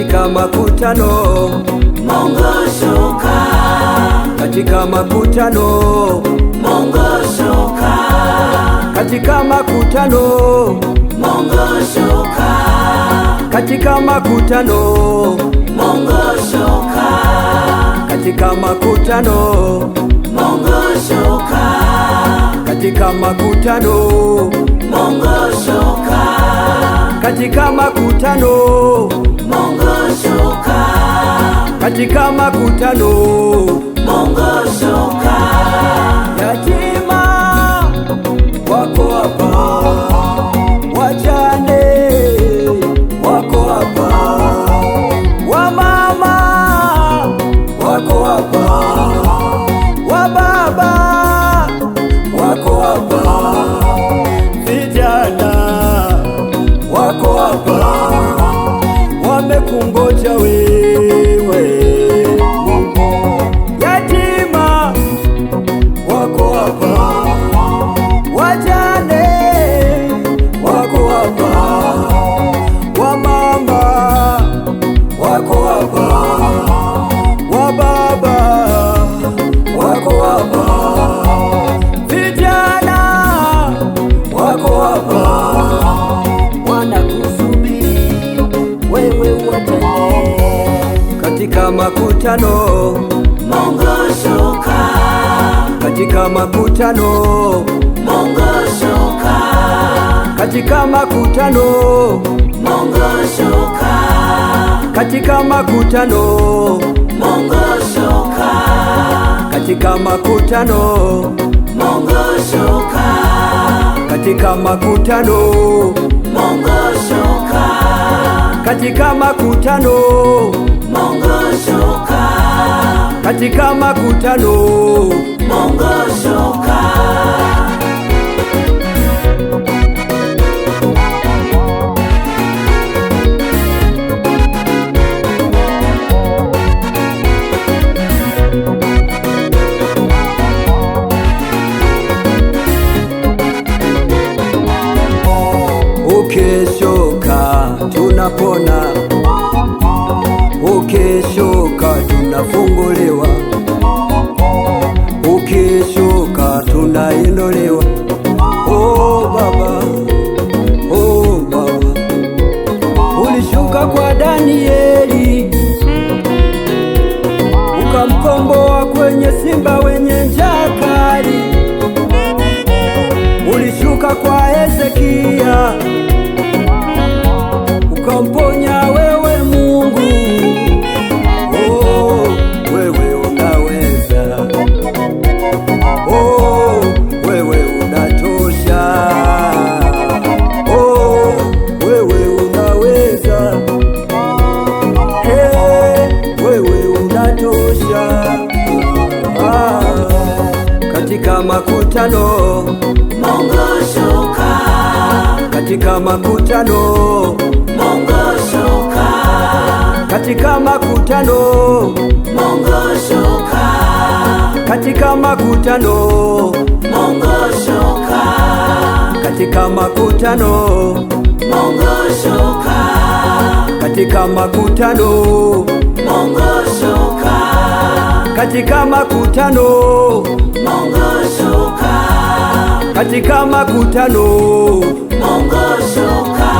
katika makutano, Mungu shuka, katika makutano, Mungu shuka, katika makutano, Mungu shuka, katika makutano, Mungu shuka, katika makutano, Mungu shuka, katika makutano, Mungu shuka, katika makutano, Mungu shuka, katika makutano, Mungu shuka. yatima wako hapa, wajane wako hapa, wamama wako hapa, wababa wako hapa, vijana wako hapa, wamekungoja wewe. Yatima wako hapa, wajane wako hapa, wamama wako hapa, wababa wako hapa, vijana wako hapa, wanakusubiri wewe watende katika makutano, Mungu shuka, katika makutano, Mungu shuka, katika makutano, Mungu shuka, katika makutano, Mungu shuka, katika makutano, Mungu shuka, katika makutano, Mungu shuka, katika makutano, Mungu shuka, katika makutano, Mungu shuka. ukishuka tunapona, ukishuka tunafunguliwa, ukishuka tunainuliwa. Oh Baba, oh Baba, ulishuka kwa Danieli ukamkomboa kwenye simba wenye njaa kali, ulishuka kwa Hezekia ukamponya wewe Mungu. Oh, wewe unaweza, oh, wewe unatosha, oh, wewe unaweza, hey, wewe unatosha. Katika makutano, Mungu shuka, katika makutano, Mungu shuka, katika makutano, Mungu shuka, katika makutano, Mungu shuka, katika makutano, Mungu shuka, katika makutano, Mungu shuka, katika makutano, Mungu shuka, katika makutano, Mungu shuka.